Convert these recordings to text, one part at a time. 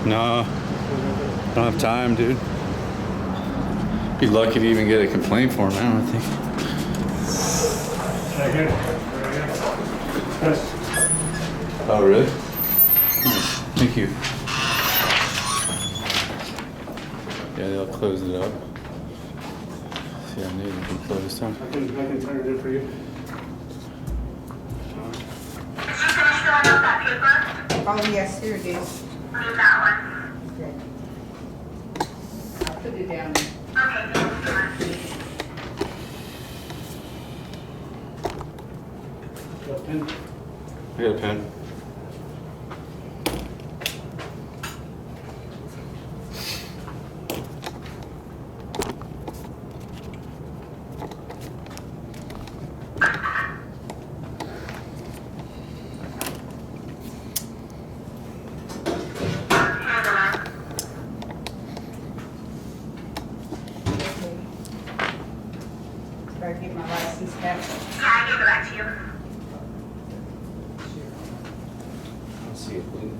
No, don't have time, dude. Be lucky to even get a complaint for him now, I think. Right here. Right here. Oh, really? Nice. Thank you. Yeah, they'll close it up. See, I need it to be closed, huh? I can turn it in for you. Did you finish filling out that paper? Oh, yes, here it is. Leave that one. Okay. I'll put it down. Okay, thank you. Got a pen? I got a pen. Better get my license back. Yeah, I gave it back to you. I don't see a blue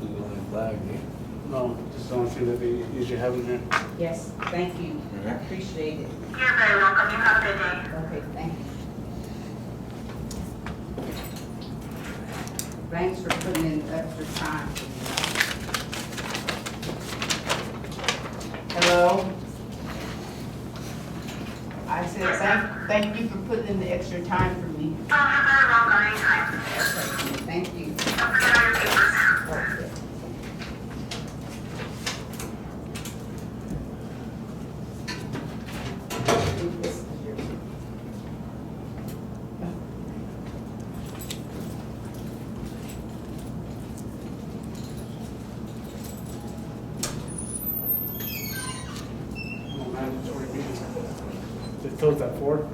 line flag here. No, just the only thing that they usually have in here. Yes, thank you. I Alright. appreciate it. You're very welcome. You have a good day. Okay, thank you. Thanks for putting in extra time. Hello? I said, thank you for putting in the extra time for me. Oh, you're very welcome. Anytime. Okay, thank you. Don't forget all your papers. Okay. This is yours. Oh, mandatory meetings. They closed at 4.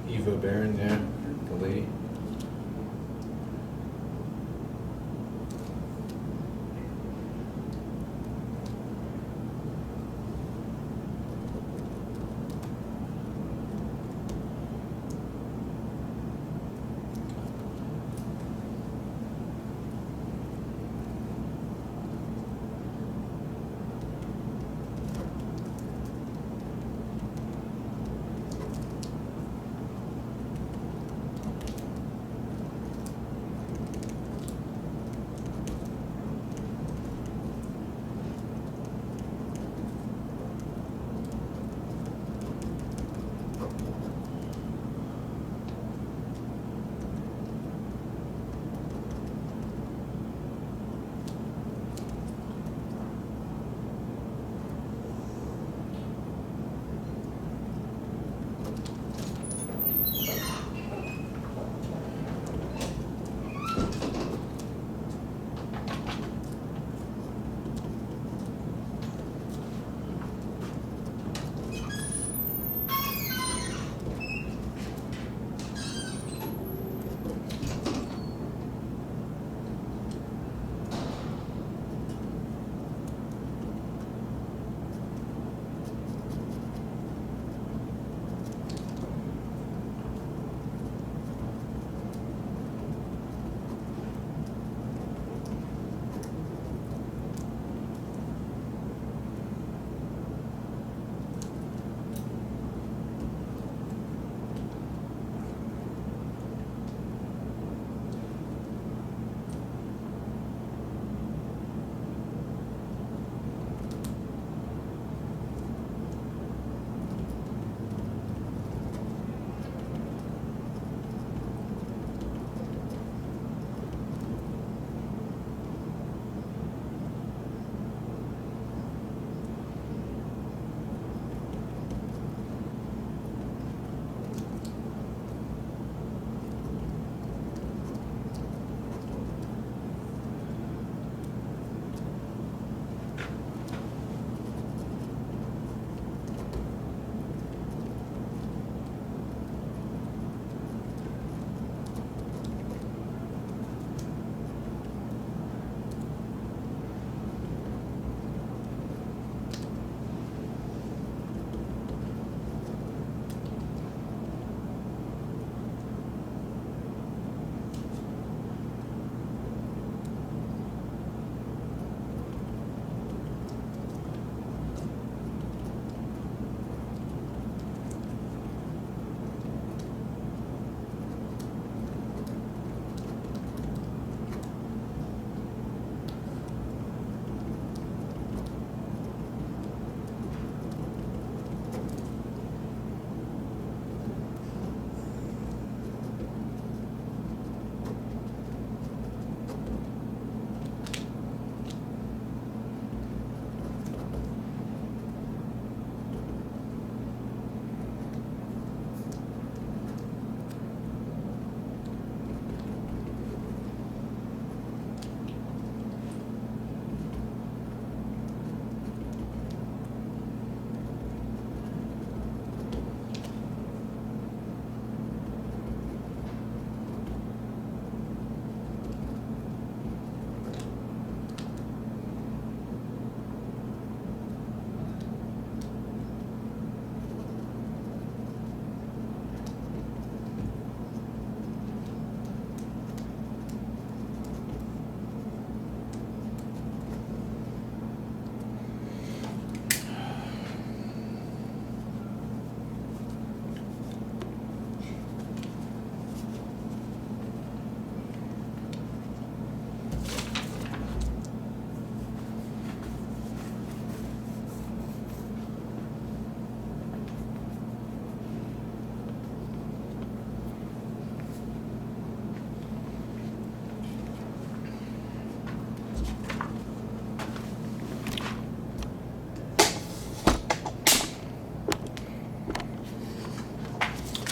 Eva Barron, yeah, the lady.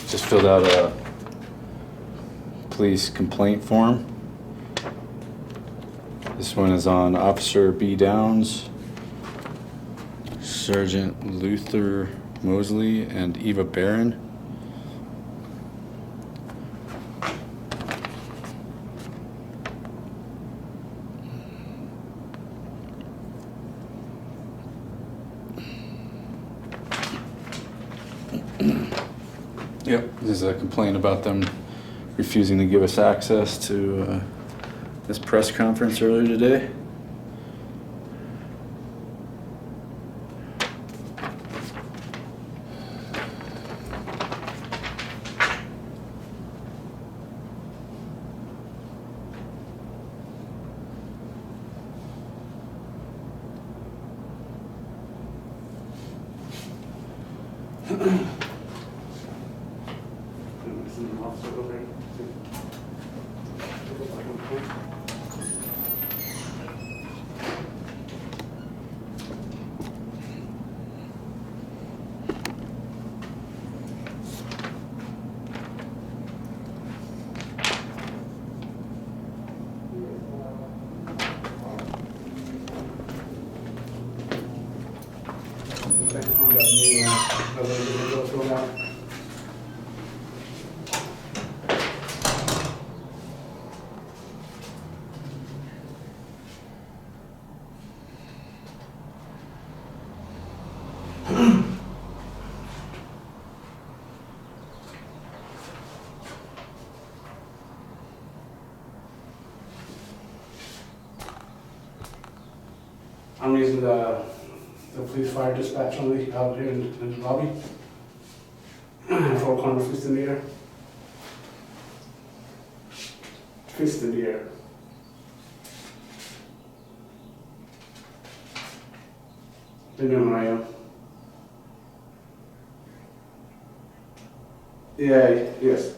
just filled out a police complaint form. This one is on Officer B. Downs, Sergeant Luther Mosley, and Eva Barron. Yep, there's a complaint about them refusing to give us access to this press conference earlier today. I'm using the police fire dispatch only out here in the lobby. Four corner fist in the air. Fist in the air. They know who I am. Yeah, yes.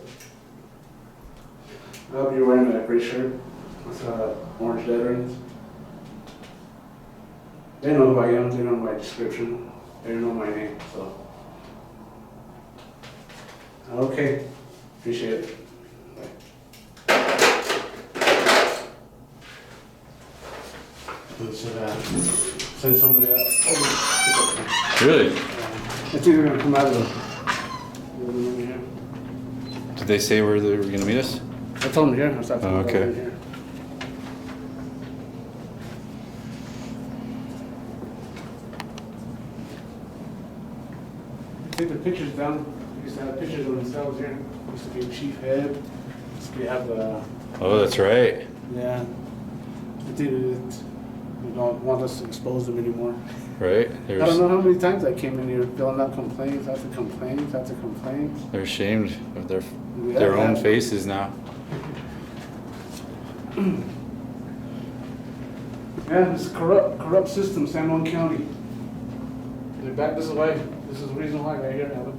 I'll be wearing a gray shirt with orange letterings. They know who I am, they know my description, they know my name, so. Okay, appreciate it. Send somebody out. Really? I think they're gonna come out of the room here. Did they say where they were gonna meet us? I told them here, I was Oh, okay. here. Take the pictures down. We used to have pictures of themselves here. Used to be chief head. Used to have the. Oh, that's right. Yeah. I think we don't want us to expose them anymore. Right? I don't know how many times I came in here filling out complaints after complaints after complaints. They're ashamed of their Yeah, own yeah. faces now. Yeah, it's a corrupt system, San Juan County. They're back this way. This is the reason why right here, Evan.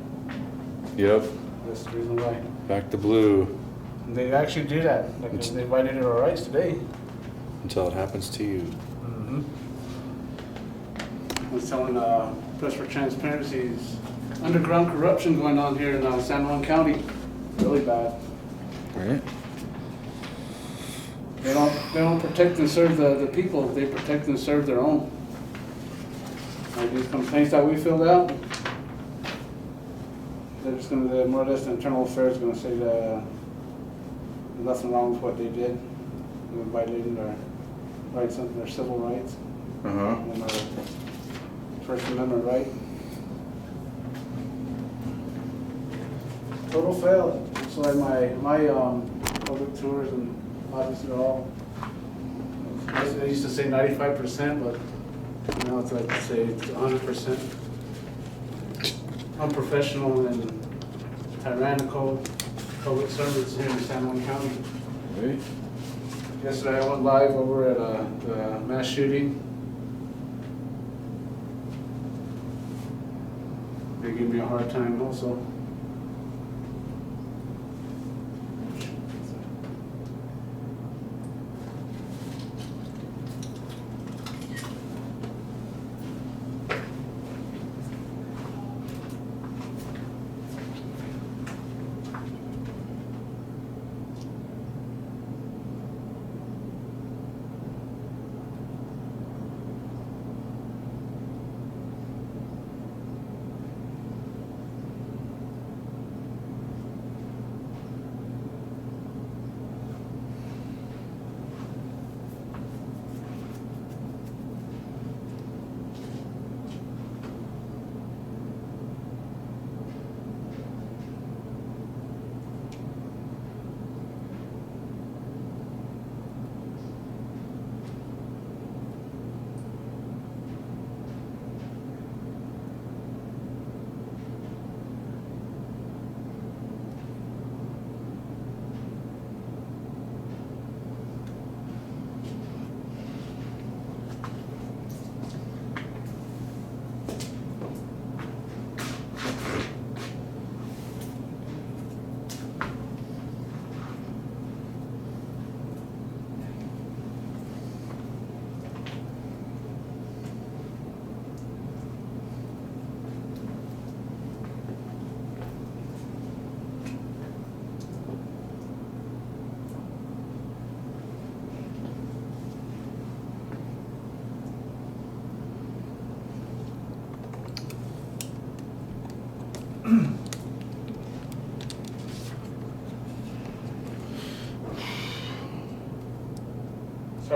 Yep. That's the reason why. Back to blue And they actually do that. Like they violated our rights today. until it happens to you. Mm-hmm. I was telling Press for Transparency, is underground corruption going on here in San Juan County. Really bad. Right? They don't protect and serve the people. They protect and serve their own. Like these complaints that we filled out, they're just gonna, more or less, the internal affairs is gonna say that there's nothing wrong with what they did. They're violating their rights, their civil rights, and our First Amendment right. Total fail. So like my public tours and audits are all, I used to say 95%, but now it's like to say it's 100%. Unprofessional and tyrannical public servants here in San Juan County. Right? Yesterday I went live over at the mass shooting. They give me a hard time also.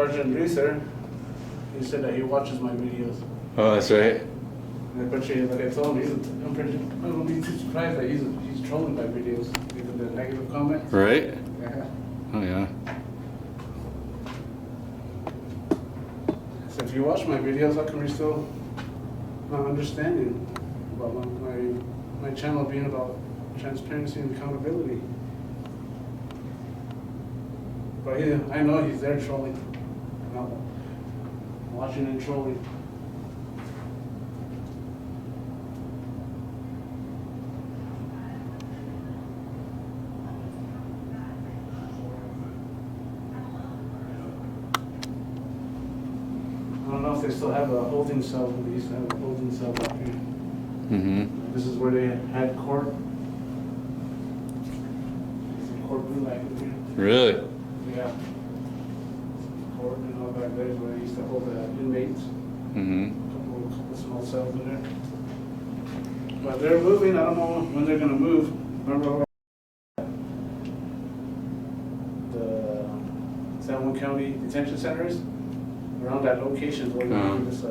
Sergeant Luther, he said that he watches my videos. Oh, that's right. And I bet you, like I told him, I wouldn't be too surprised that he's trolling my videos, even the negative comments. Right? Yeah. Oh, yeah. So if you watch my videos, how come you're still not understanding about my channel being about transparency and accountability? But yeah, I know he's there trolling. Not watching and trolling. I don't know if they still have a holding cell, but they used to have a holding cell out here. Mm-hmm. This is where they had court. There's a courtroom back in here. Really? Yeah. Court and all back there is where they used to hold the inmates. Mm-hmm. A couple small cells in there. But they're moving. I don't know when they're gonna move. Remember the San Juan County Detention Center is? Around that location where they do this,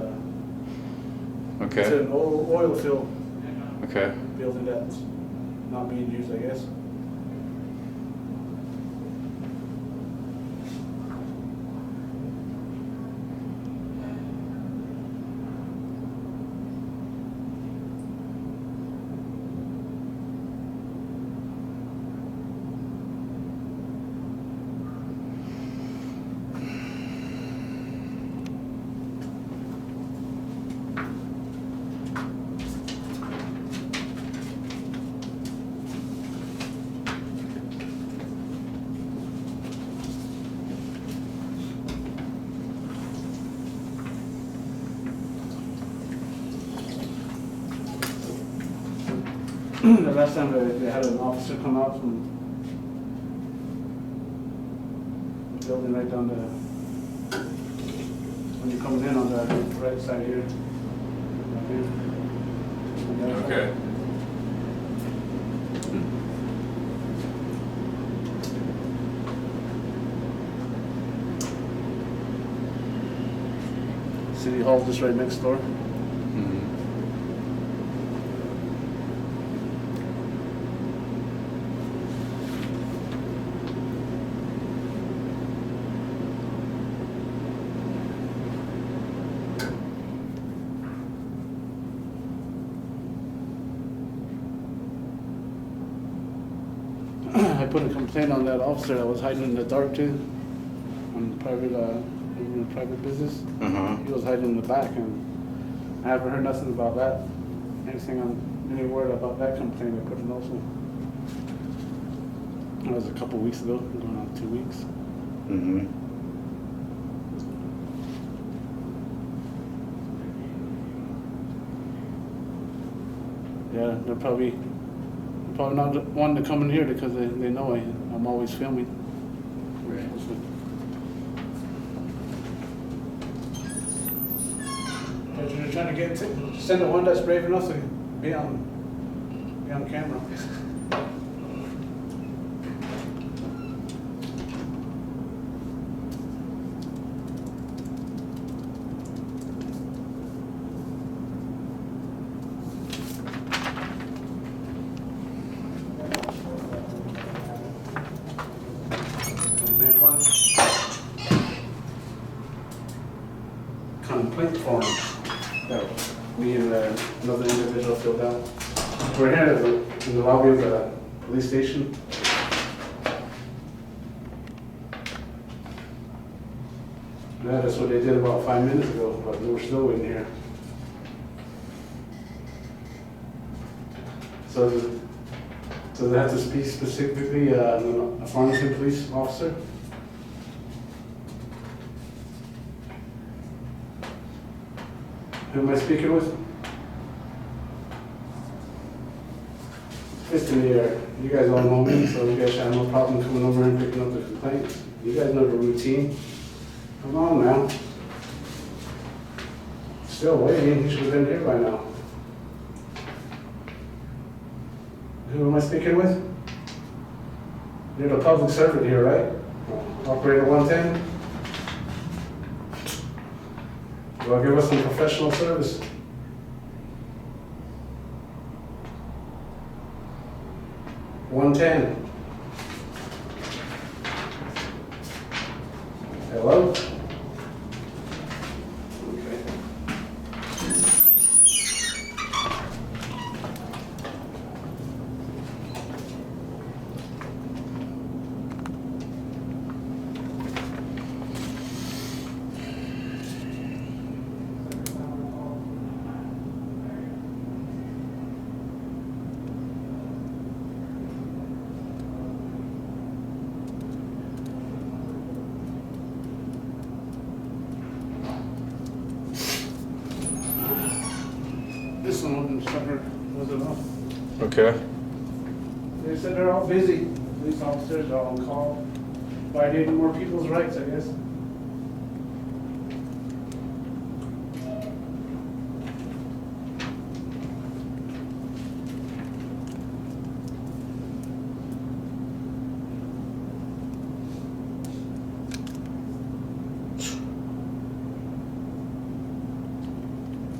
it's Okay. an oil field Okay. building that's not being used, I guess. The last time they had an officer come out from the building right down the, when you're coming in on the right side here. Right here. On that side. Okay. City Hall just right next door. Mm-hmm. I put a complaint on that officer that was hiding in the dark too, on private, in a private business. Uh-huh. He was hiding in the back, and I haven't heard nothing about that. Anything on, any word about that complaint, I put it also. That was a couple weeks ago, going on 2 weeks. Mm-hmm. Yeah, they're probably not wanting to come in here because they know I'm always filming. Right. But you're trying to send the one that's brave enough to be on camera. Complaint form that me and another individual filled out. We're here in the lobby of the police station. Yeah, that's what they did about 5 minutes ago, but we were still waiting here. So they have to speak specifically a Farmington police officer? Who am I speaking with? Mr. Mayor, you guys all know me, so you guys should have no problem coming over and picking up the complaints. You guys know the routine. Come on now. Still waiting, he should have been here by now. Who am I speaking with? You're the public servant here, right? Operator 110? Well, give us some professional service. $110. Hello? Okay. This one wasn't starting, was it off? Okay. They said they're all busy. Police officers are on call. Violating more people's rights, I guess.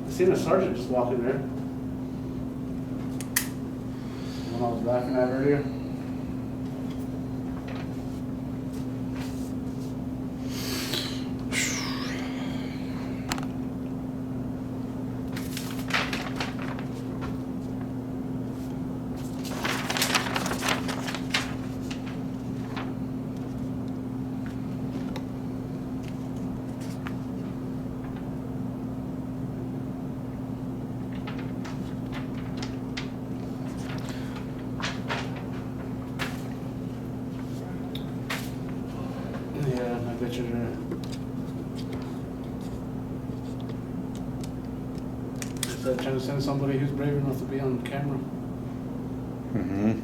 I seen a sergeant just walking there. When I was laughing at earlier. Yeah, I bet you're right. They're trying to send somebody who's brave enough to be on camera. Mm-hmm.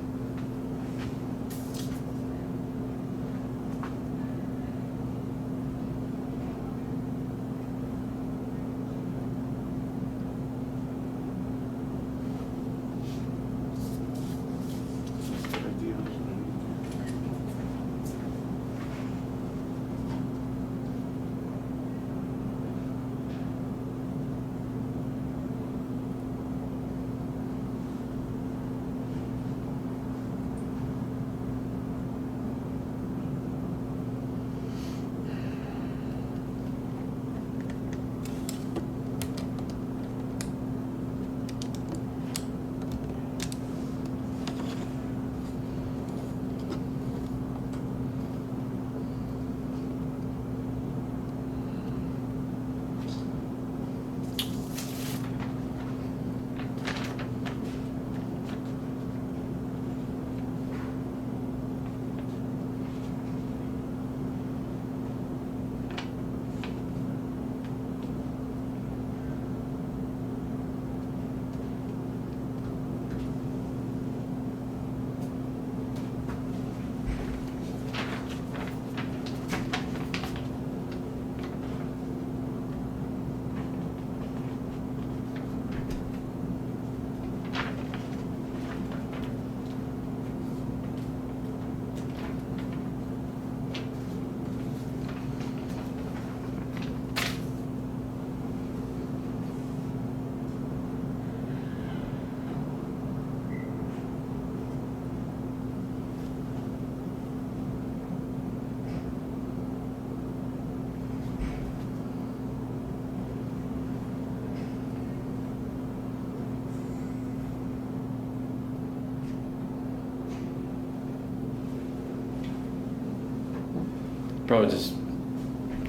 Probably just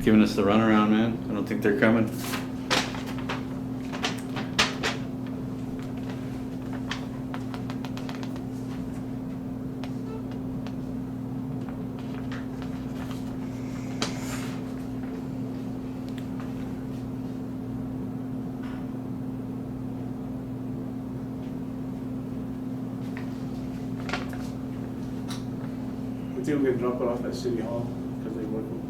giving us the runaround, man. I don't think they're coming. I think we can drop it off at City Hall because they work with.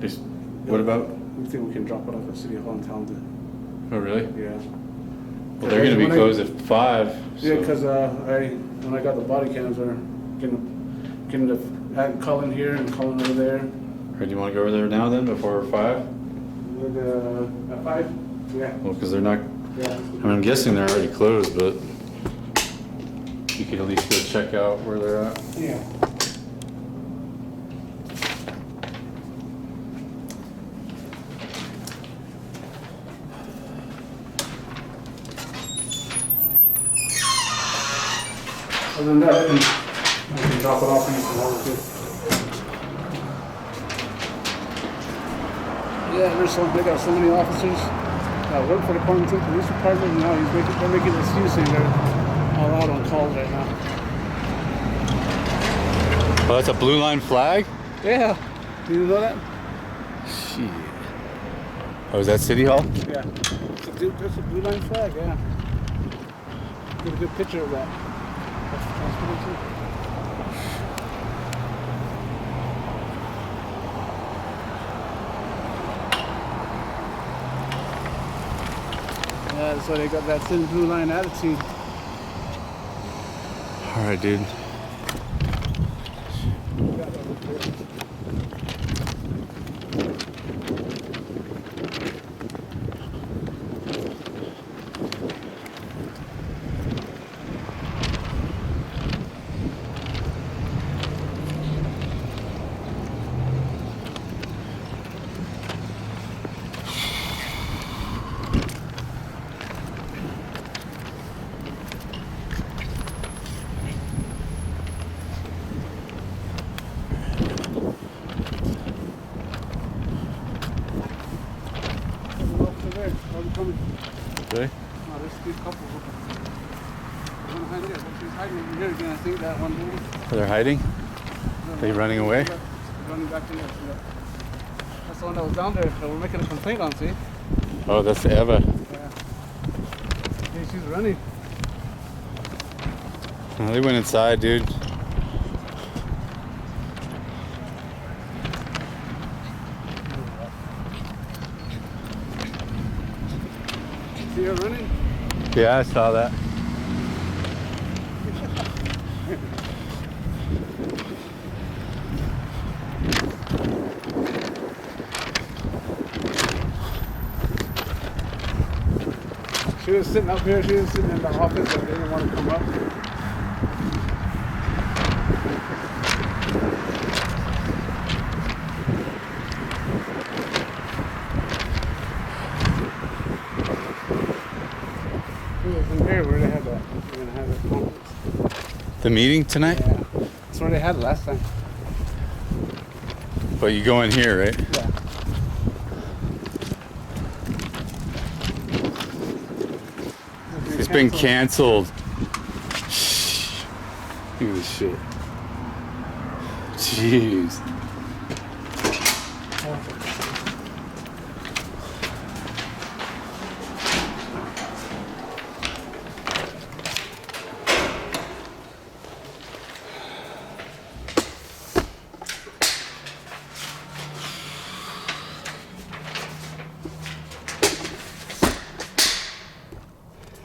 Just, what about? We think we can drop it off at City Hall in town. Oh, really? Yeah. Well, they're gonna be closed at 5. Yeah, so- because when I got the body cams, they're getting the calling here and calling over there. Or do you wanna go over there now then, before 5? At 5? Yeah. Well, because they're not, Yeah. I mean, I'm guessing they're already closed, but you could at least go check out where they're at. Yeah. Other than that, I can drop it off and tomorrow too. Yeah, they got so many officers that work for the Farmington Police Department, and now they're making an excuse saying they're all out on calls right now. Oh, that's a blue line flag? Yeah, did you know that? Shit. Oh, is that City Hall? Yeah. There's a blue line flag, yeah. Get a good picture of that. That's transportation. Yeah, that's why they got that thin blue line attitude. All right, dude. Okay. Oh, there's a good couple of them. One hiding there. She's hiding over here again. I think that one lady. They're hiding? They running away? Running back in there. See that? That's the one that was down there that we're making a complaint on, see? Oh, that's Eva. Yeah. Hey, she's running. Oh, they went inside, dude. See her running? Yeah, I saw that. She was sitting up here. She was sitting in the office, but they didn't want to come up. It was in here where they had that. They're gonna have that conference. The meeting tonight? Yeah, that's where they had it last time. But you go in here, right? Yeah. It's been canceled. Shh. Look at this shit. Jeez.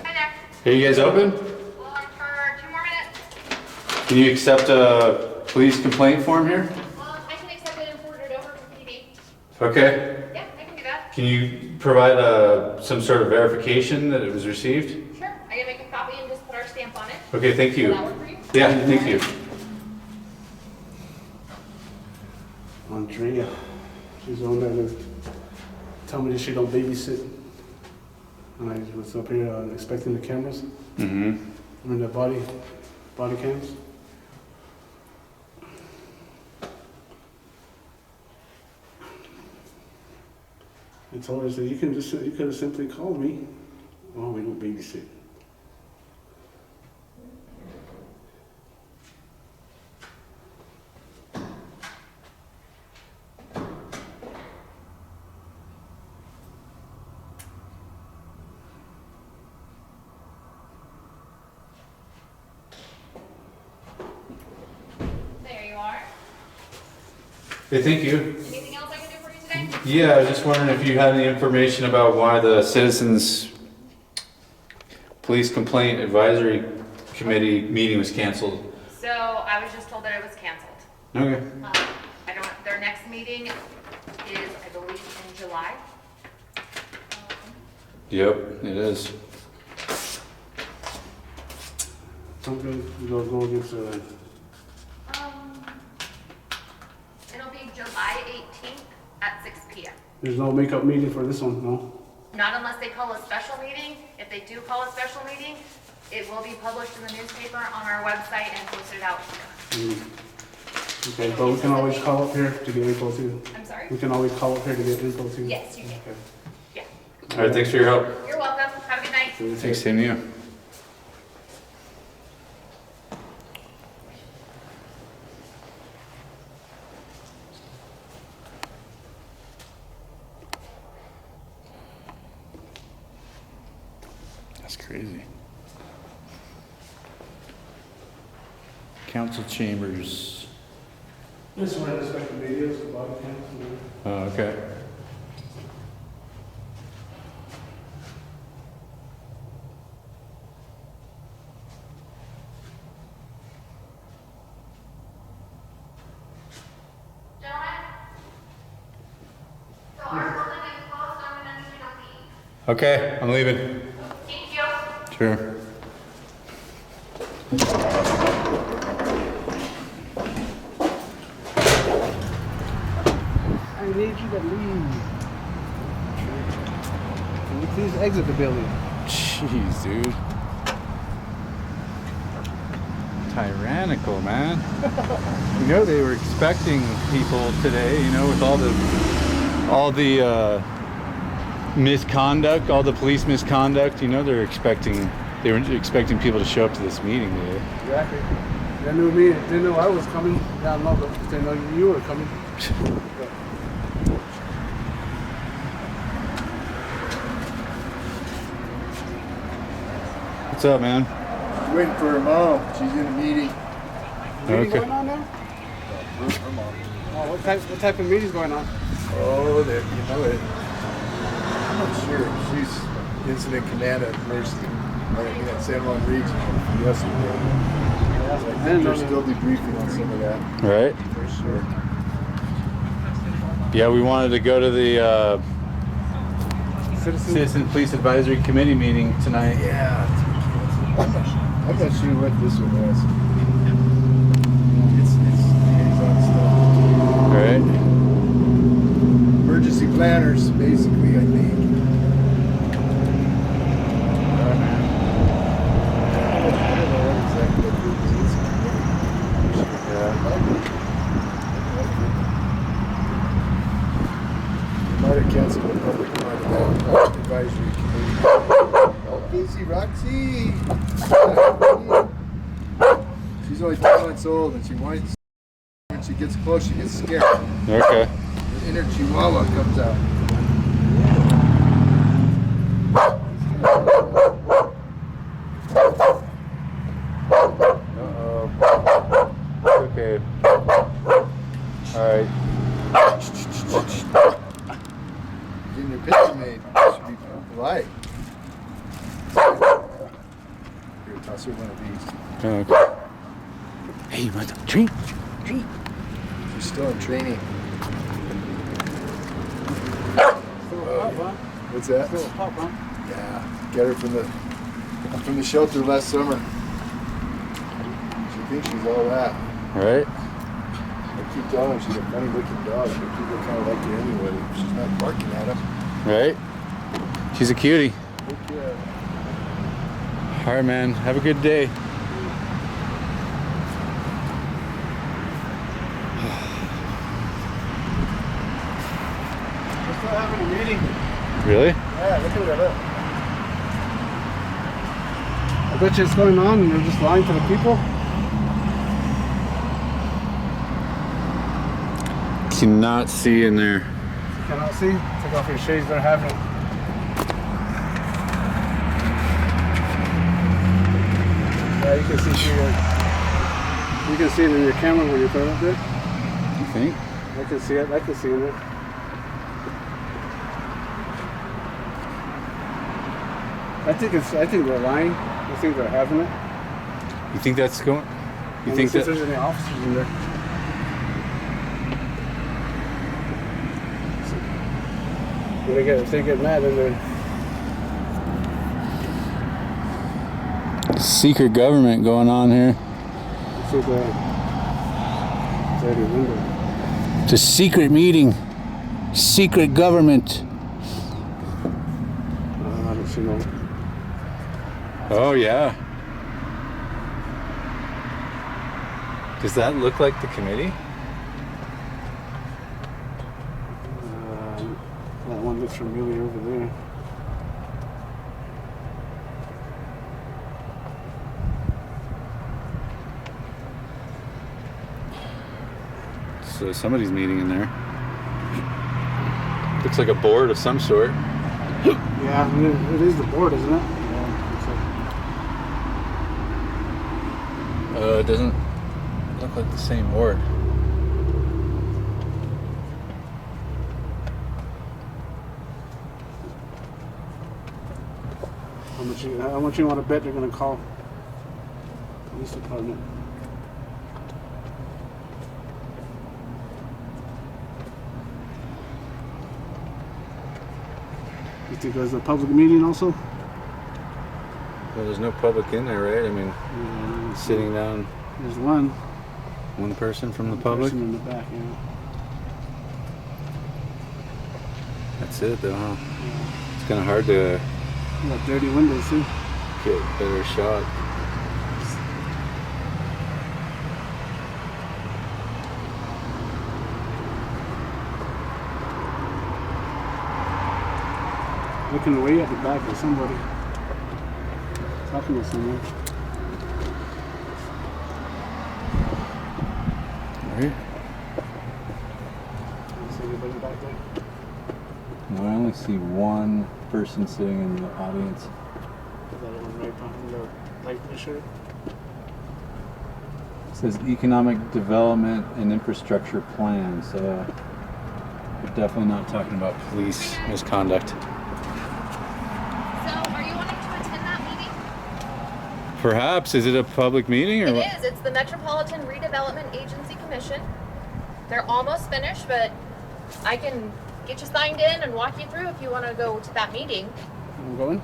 Hi there. Are you guys open? Hold on for 2 more minutes. Can you accept a police complaint form here? I can accept it and forward it over to PD. Okay. Yeah, I can do that. Can you provide some sort of verification that it was received? Sure. I can make a copy and just put our stamp on it. Okay, thank you. Will that work for you? Yeah, thank you. Andrea. She's the one that was telling me that she don't babysit. And I was up here expecting the cameras. Mm-hmm. I mean the body cams. I told her, I said, you could have simply called me. Oh, we don't babysit. There you are. Hey, thank you. Anything else I can do for you today? Yeah, I was just wondering if you had any information about why the Citizens Police Complaint Advisory Committee meeting was canceled. So I was just told that it was canceled. Okay. I don't, their next meeting is, I believe, in July. Yep, it is. Something will go against the, It'll be July 18th at 6 p.m. there's no makeup meeting for this one, no? Not unless they call a special meeting. If they do call a special meeting, it will be published in the newspaper, on our website, and posted out here. Okay, but we can always call up here to get info too. I'm sorry? We can always call up here to get info too. Yes, you can. Okay. Yeah. All right, thanks for your help. You're welcome. Have a good night. Thanks, same to you. That's crazy. Council chambers. This one is like the videos, the body cams. Oh, okay. Gentlemen, so our building is closed. I'm going to need you to leave. Okay, I'm leaving. Thank you. Sure. I need you to leave. Can you please exit the building? Jeez, dude. Tyrannical, man. You know they were expecting people today, you know, with all the misconduct, all the police misconduct, you know, they were expecting people to show up to this meeting today. Exactly. They knew me, they knew I was coming. Yeah, no, but they know you were coming. What's up, man? Waiting for her mom. She's in a meeting. Meeting Okay. going on now? Her mom. Oh, what type of meeting's going on? Oh, that you know it. I'm not sure. She's incident command at Mercy. At San Juan Regional yesterday. I think they're still debriefing on some of that. Right? For sure. Yeah, we wanted to go to the Citizen? Citizen Police Advisory Committee meeting tonight. Yeah. I'm not sure what this one was. It's liaison stuff. Right? Emergency planners, basically, I think. I don't know what exactly that group is. You might have canceled the public part of that advisory committee. Casey, Roxy! She's only 10 months old and she whines. When she gets close, she gets scared. Okay. The inner chihuahua comes out. Uh-oh. Okay. Alright. Getting your picture made. Should be polite. Here, toss her one of these. Okay. Hey, you want some treat? Treat. She's still in training. What's that? Yeah, get her from the shelter last summer. She thinks she's all that. Right? I keep telling her she's a funny looking dog, but people kind of like her anyway. She's not barking at them. Right? She's a cutie. Look at Alright, man. Have a good day. We're still having a meeting. Really? yeah, look at that. I bet you it's going on and they're just lying to the people. Cannot see in there. You cannot see. Take off your shades, they're having it. Yeah, you can see through your, you can see it in your camera when you put it up there. You think? I can see it, I can see it. I think they're lying. I think they're having it. You think that's going? You think If that? there's any officers in there. If they get mad, then Secret government going on here. See the window. It's a secret meeting. Secret government. I don't see no. Oh, yeah. Does that look like the committee? That one looks familiar over there. So somebody's meeting in there. Looks like a board of some sort. Yeah, it is the board, isn't it? Yeah, It doesn't look like the same board. how much you want to bet they're going to call police department? You think there's a public meeting also? Well, there's no public in there, right? I mean, sitting down, There's one one person from the public. person in the back, yeah. That's it, though, huh? It's kind of hard to You got dirty windows too. get a better shot. Looking away at the back of somebody. Talking to someone. Right? See anybody back there? No, I only see one person sitting in the audience. Is that one right behind the light blue shirt? It says economic development and infrastructure plan, so we're definitely not talking about police misconduct. So, are you wanting to attend that meeting? Perhaps, is it a public meeting or It what? is. It's the Metropolitan Redevelopment Agency Commission. They're almost finished, but I can get you signed in and walk you through if you want to go to that meeting. I'm going.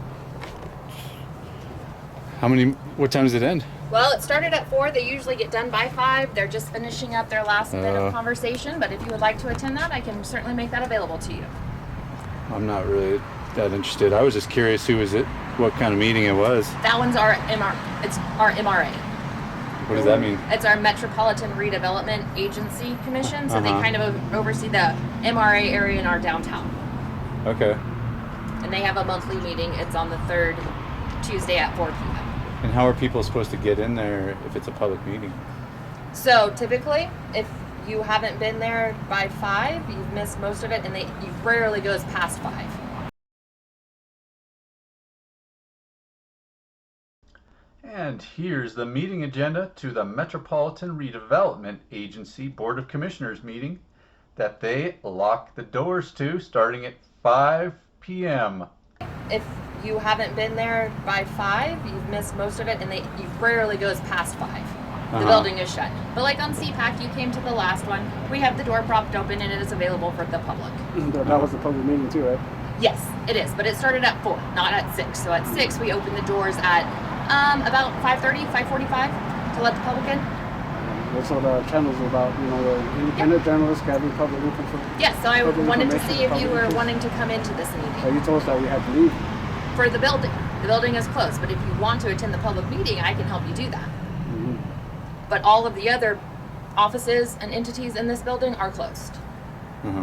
What time does it end? Well, it started at 4. They usually get done by 5. They're just finishing up their last bit of conversation, but if you would like to attend that, I can certainly make that available to you. I'm not really that interested. I was just curious what kind of meeting it was. That one's our it's our MRA. What does that mean? It's our Metropolitan Redevelopment Agency Commission, so they Uh-huh. kind of oversee the MRA area in our downtown. Okay. And they have a monthly meeting. It's on the 3rd Tuesday at 4 p.m. And how are people supposed to get in there if it's a public meeting? So typically, if you haven't been there by 5, you've missed most of it, and it rarely goes past 5. And here's the meeting agenda to the Metropolitan Redevelopment Agency Board of Commissioners meeting that they lock the doors to starting at 5 p.m. If you haven't been there by 5, you've missed most of it, and it rarely goes past 5. The building is shut. But like on CPAC, you came to the last one. We have the door propped open, and it is available for the public. That was the public meeting too, right? Yes, it is, but it started at 4, not at 6. So at 6, we open the doors at about 5:30, 5:45 to let the public in. That's what our channel's about, the independent journalists having public information. Yes, so I Public wanted to information see if you public were interest. wanting to come into this meeting. You told us that we had to leave. For the building. The building is closed, but if you want to attend the public meeting, I can help you do that. Mm-hmm. But all of the other offices and entities in this building are closed. Uh-huh.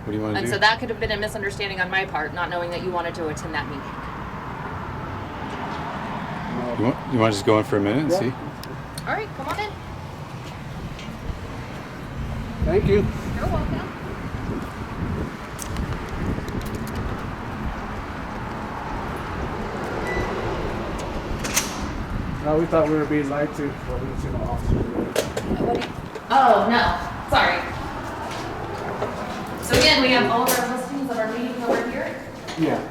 What do you want to And do? so that could have been a misunderstanding on my part, not knowing that you wanted to attend that meeting. You want to just go in for a minute and see? All right, come on in. Thank you. You're welcome. No, we thought we were being lied to. Well, we didn't see no officer. Oh, no. Sorry. So again, we have all of our listings of our meetings over here. Yeah.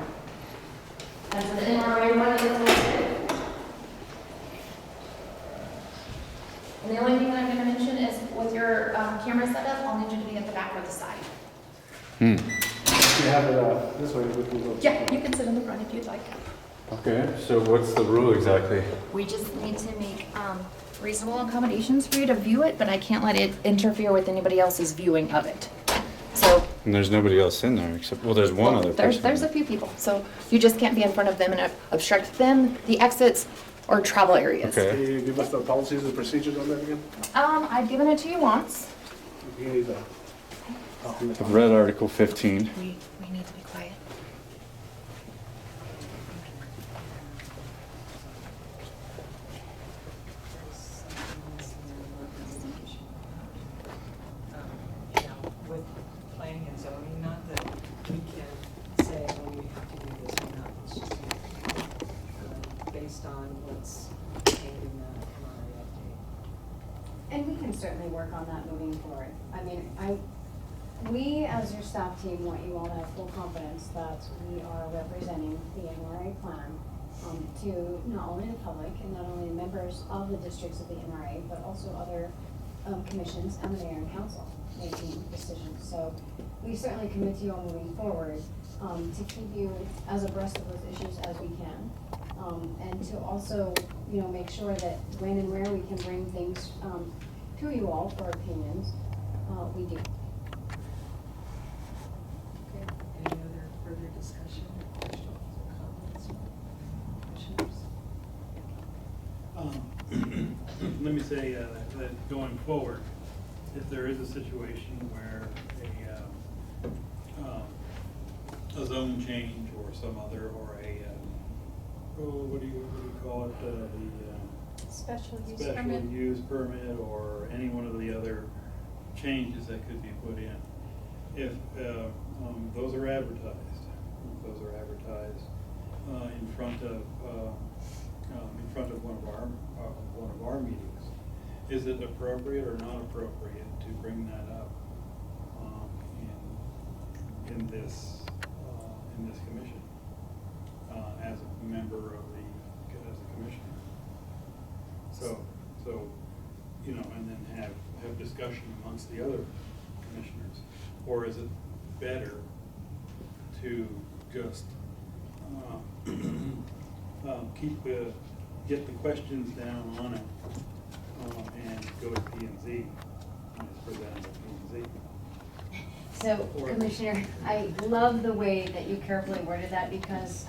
And so the MRA money is listed. And the only thing that I'm going to mention is with your camera setup, I'll need you to be at the back or the side. If you have it this way, we can go. Yeah, you can sit in the front if you'd like. Okay, so what's the rule exactly? We just need to make reasonable accommodations for you to view it, but I can't let it interfere with anybody else's viewing of it. So And there's nobody else in there except, well, there's one other person. there's a few people, so you just can't be in front of them and obstruct them, the exits, or travel areas. Okay. Can you give us the policies and procedures on that again? I've given it to you once. You need the. I've read Article 15. We need to be quiet. With planning and zoning, not that we can say, well, we have to do this or not, it's just based on what's contained in the MRA update. And we can certainly work on that moving forward. I mean, we as your staff team want you all to have full confidence that we are representing the NRA plan to not only the public and not only members of the districts of the NRA, but also other commissions and the mayor and council making decisions. So we certainly commit to you all moving forward to keep you as abreast of those issues as we can. And to also, make sure that when and where we can bring things to you all for opinions, we do. Okay, any other further discussion or questions or comments from commissioners? Let me say that going forward, if there is a situation where a zone change or some other, or what do you call it, the Special use special permit. use permit, or any one of the other changes that could be put in, if those are advertised, in front of one of our meetings, is it appropriate or not appropriate to bring that up in this commission as a member of as a commissioner? So and then have discussion amongst the other commissioners, or is it better to just get the questions down on it and go to P&Z and it's presented to P&Z? So, Commissioner, I love the way that you carefully worded that because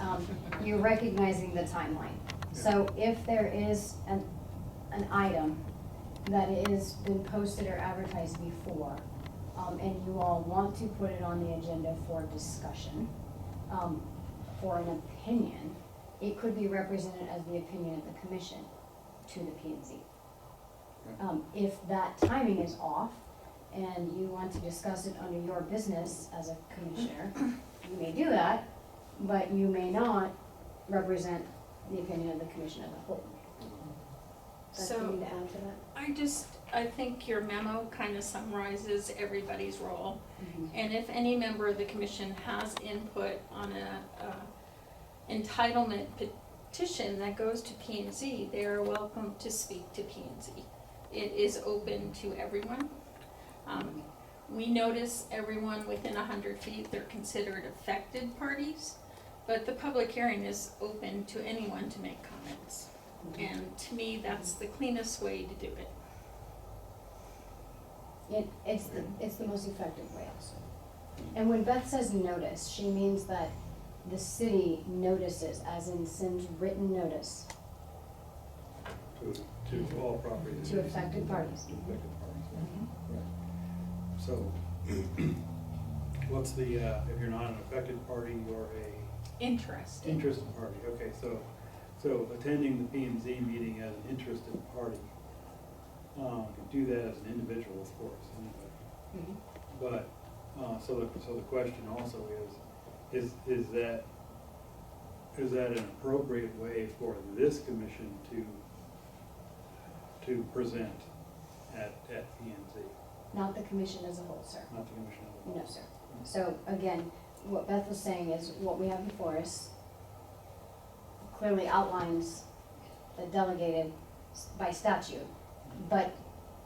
you're recognizing the timeline. So if there is an item that has been posted or advertised before, and you all want to put it on the agenda for discussion, for an opinion, it could be represented as the opinion of the commission to the P&Z. If that timing is off, and you want to discuss it under your business as a commissioner, you may do that, but you may not represent the opinion of the commission as a whole. Something to add to that? I think your memo kind of summarizes everybody's role. And if any member of the commission has input on a entitlement petition that goes to P&Z, they are welcome to speak to P&Z. It is open to everyone. We notice everyone within 100 feet, they're considered affected parties, but the public hearing is open to anyone to make comments. And to me, that's the cleanest way to do it. It's the most effective way also. And when Beth says notice, she means that the city notices, as in sends written notice To all properties. to affected parties. To affected parties, right. So, what's the, if you're not an affected party, you're a Interesting. interested party, okay, so attending the P&Z meeting as an interested party, you do that as an individual, of course, anybody. But, so the question also is that an appropriate way for this commission to present at P&Z? Not the commission as a whole, sir. Not the commission as a whole? No, sir. So again, what Beth was saying is what we have before us clearly outlines the delegated by statute. But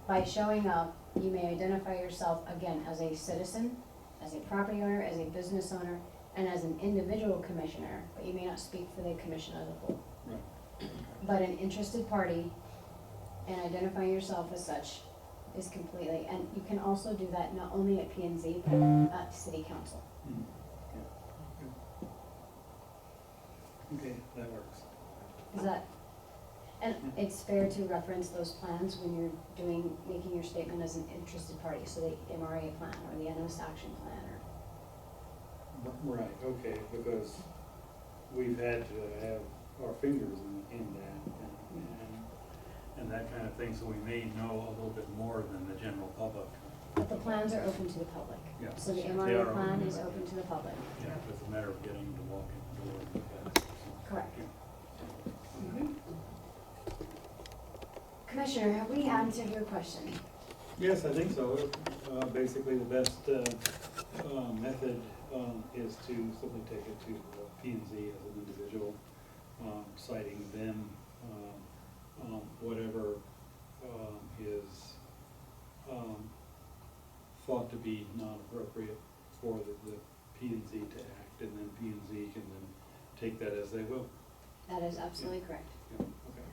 by showing up, you may identify yourself again as a citizen, as a property owner, as a business owner, and as an individual commissioner, but you may not speak for the commission as a whole. Right. But an interested party and identifying yourself as such is completely, and you can also do that not only at P&Z, but at city council. Mm. Okay, that works. Is that, and it's fair to reference those plans when you're making your statement as an interested party, so the MRA plan or the NOS action plan or. Right, okay, because we've had to have our fingers in that and that kind of thing, so we may know a little bit more than the general public. But the plans are open to the public. Yeah. So the They MRA are plan open. is open to the public. Yeah, it's a matter of getting them to walk in the door and look at it. Correct. Yeah. Mhm. Commissioner, have we answered your question? Yes, I think so. Basically, the best method is to simply take it to P&Z as an individual, citing them, whatever is thought to be not appropriate for the P&Z to act, and then P&Z can then take that as they will. That is absolutely correct. Yeah, okay.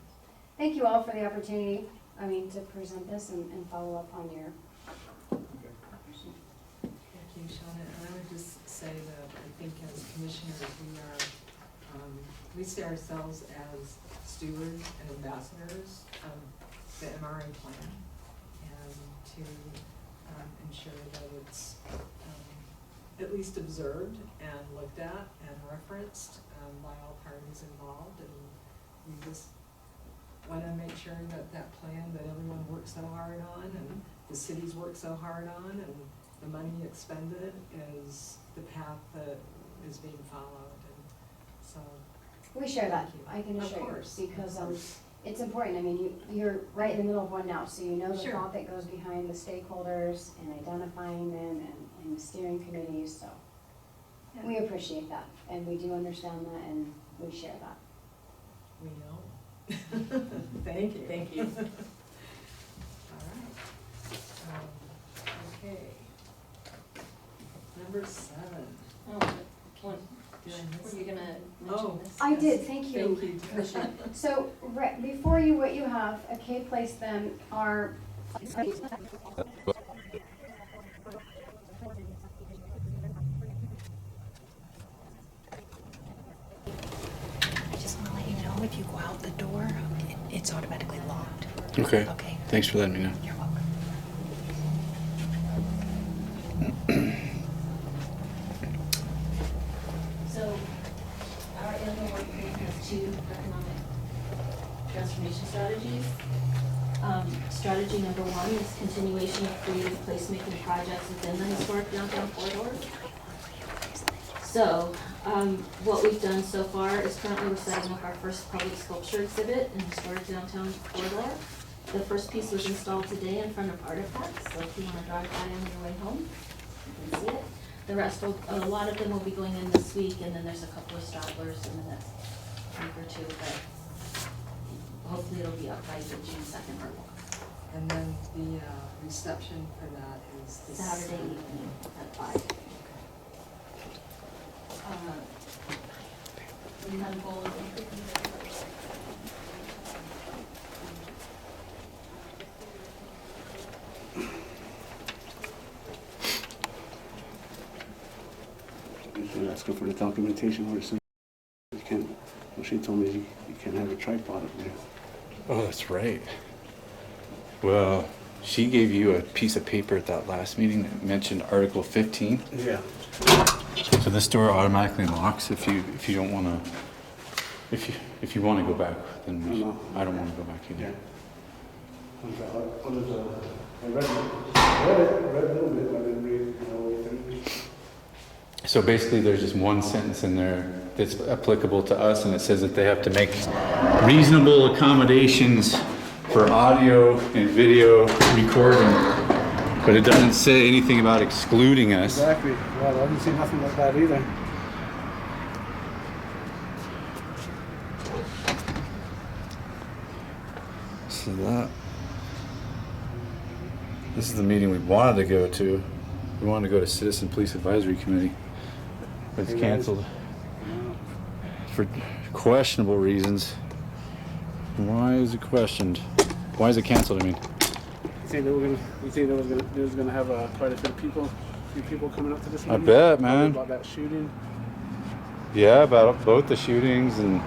Thank you all for the opportunity, to present this and follow up on your Okay. question. Thank you, Shauna. And I would just say that I think as commissioners, we see ourselves as stewards and ambassadors of the MRA plan, and to ensure that it's at least observed and looked at and referenced by all parties involved. And we just want to make sure that that plan that everyone worked so hard on and the cities worked so hard on and the money expended is the path that is being followed. And so We share that, Thank you. I can Of assure you, course, because of course. it's important. You're right in the middle of one now, so you know the Sure. thought that goes behind the stakeholders and identifying them and the steering committees, so. Yeah. We appreciate that, and we do understand that, and we share that. We know. Thank you. Thank you. All right. Okay. Number 7. Did I miss Were you it? gonna Oh, mention this? I yes. did, thank you, Thank you. Commissioner. So, before you, what you have, Kay placed them are. I just want to let you know, if you go out the door, it's automatically locked. Okay. Okay. Thanks for letting me know. You're welcome. So, our annual work plan has 2 economic transformation strategies. Strategy number 1 is continuation of creative placemaking projects within the historic downtown corridor. So, what we've done so far is currently we're setting up our first public sculpture exhibit in the historic downtown corridor. The first piece was installed today in front of Artifacts, so if you want to drive by on your way home, you can see it. The rest will, a lot of them will be going in this week, and then there's a couple of stragglers in the next week or 2, but hopefully it'll be up by the June 2nd or more. And then the reception for that is this Saturday evening at 5. We have a goal of You can ask her for the documentation or something. You can't, well, she told me you can't have a tripod up there. Oh, that's right. Well, she gave you a piece of paper at that last meeting that mentioned Article 15. Yeah. So this door automatically locks if you don't want to. If you want to go back, then I don't want to go back either. Yeah. What is I read a little bit, but I didn't read the whole thing. So basically, there's just one sentence in there that's applicable to us, and it says that they have to make reasonable accommodations for audio and video recording, but it doesn't say anything about excluding us. Exactly. Well, I didn't see nothing like that either. So this is the meeting we wanted to go to. We wanted to go to Citizen Police Advisory Committee. It's Hey, guys. canceled for questionable reasons. Why is it questioned? Why is it canceled? I mean, You think there was gonna have quite a few people coming up to this I meeting? bet, man. About that shooting. yeah, about both the shootings and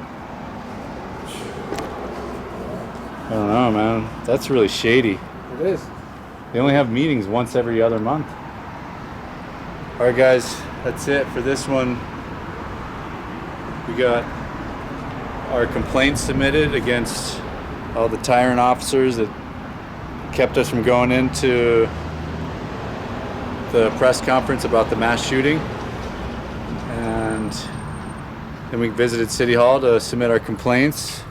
I don't know, man. That's really shady. It is. They only have meetings once every other month. All right, guys, that's it for this one. We got our complaints submitted against all the tyrant officers that kept us from going into the press conference about the mass shooting. And then we visited City Hall to submit our complaints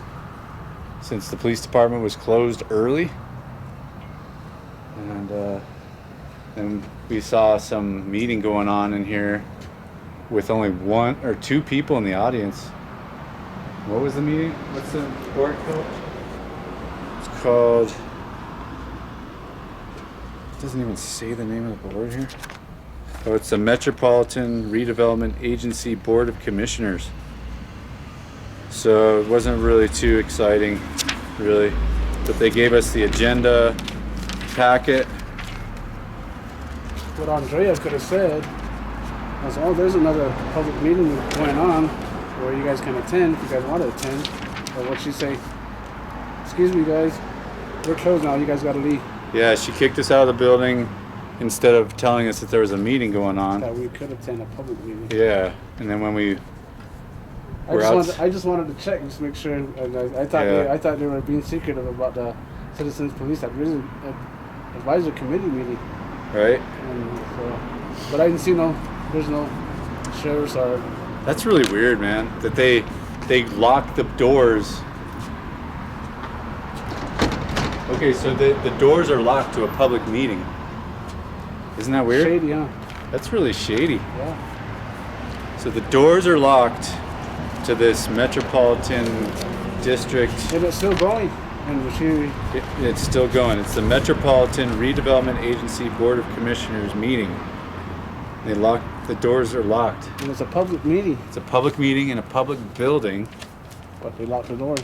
since the police department was closed early. And we saw some meeting going on in here with only 1 or 2 people in the audience. What was the meeting? What's the board called? It's called... It doesn't even say the name of the board here. Oh, it's the Metropolitan Redevelopment Agency Board of Commissioners. So it wasn't really too exciting, really. But they gave us the agenda packet. What Andrea could have said was, oh, there's another public meeting going on where you guys can attend if you guys want to attend. Or what she say, excuse me guys, we're closed now, you guys got to leave. Yeah, she kicked us out of the building instead of telling us that there was a meeting going on. That we could attend a public meeting. Yeah, and then when we I just wanted to check, just to make sure. And I thought Yeah. I thought they were being secretive about the Citizens Police Advisory Committee meeting. right? And so, but I didn't see there's no sheriffs or. That's really weird, man. That they lock the doors. Okay, so the doors are locked to a public meeting. Isn't that weird? Shady, huh? That's really shady. Yeah. So the doors are locked to this Metropolitan District. And it's still going. And It's still going. It's the Metropolitan Redevelopment Agency Board of Commissioners meeting. The doors are locked. And it's a public meeting. It's a public meeting in a public building. But they locked the doors.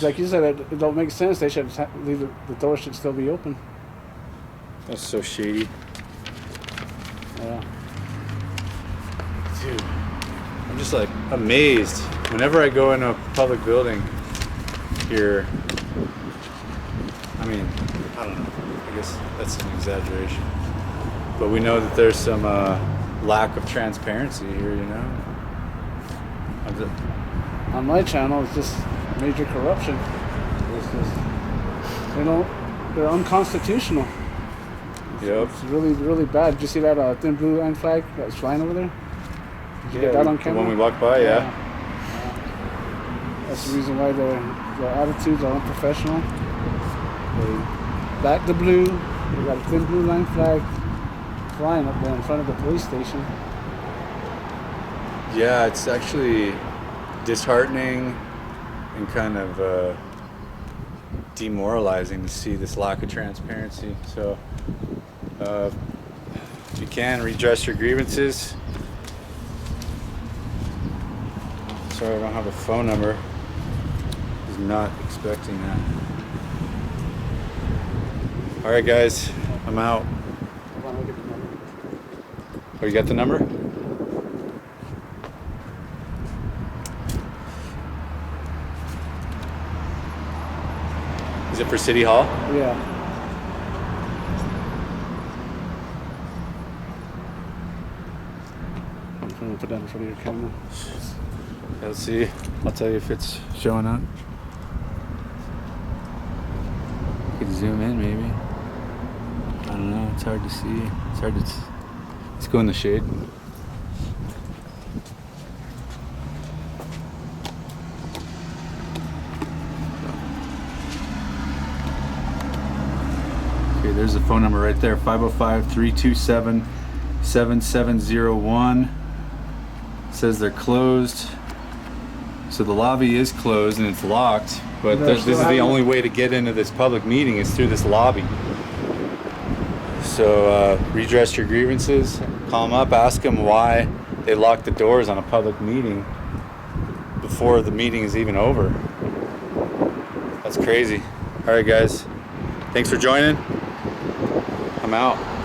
Like you said, it don't make sense. They should leave the doors should still be open. That's so shady. Yeah. Dude, I'm just like amazed. Whenever I go in a public building here, I mean, I don't know. I guess that's an exaggeration. But we know that there's some lack of transparency here, you know? On my channel, it's just major corruption. It's just, they're unconstitutional. Yep. It's really, really bad. Did you see that thin blue line flag that was flying over there? Did you get that on camera? The one we walked by, yeah. That's the reason why their attitudes are unprofessional. They back the blue. They got a thin blue line flag flying up there in front of the police station. Yeah, it's actually disheartening and kind of demoralizing to see this lack of transparency. So, if you can, redress your grievances. Sorry, I don't have a phone number. I was not expecting that. All right, guys, I'm out. Oh, you got the number? Is it for City Hall? Yeah. I'm trying to put that in front of your camera. Let's see. I'll tell you if it's showing up. You could zoom in, maybe. I don't know. It's hard to see. It's hard to. Let's go in the shade. Okay, there's the phone number right there. 505-327-7701. Says they're closed. So the lobby is closed and it's locked, but this is the only way to get into this public meeting is through this lobby. So redress your grievances, call them up, ask them why they lock the doors on a public meeting before the meeting is even over. That's crazy. All right, guys. Thanks for joining. I'm out.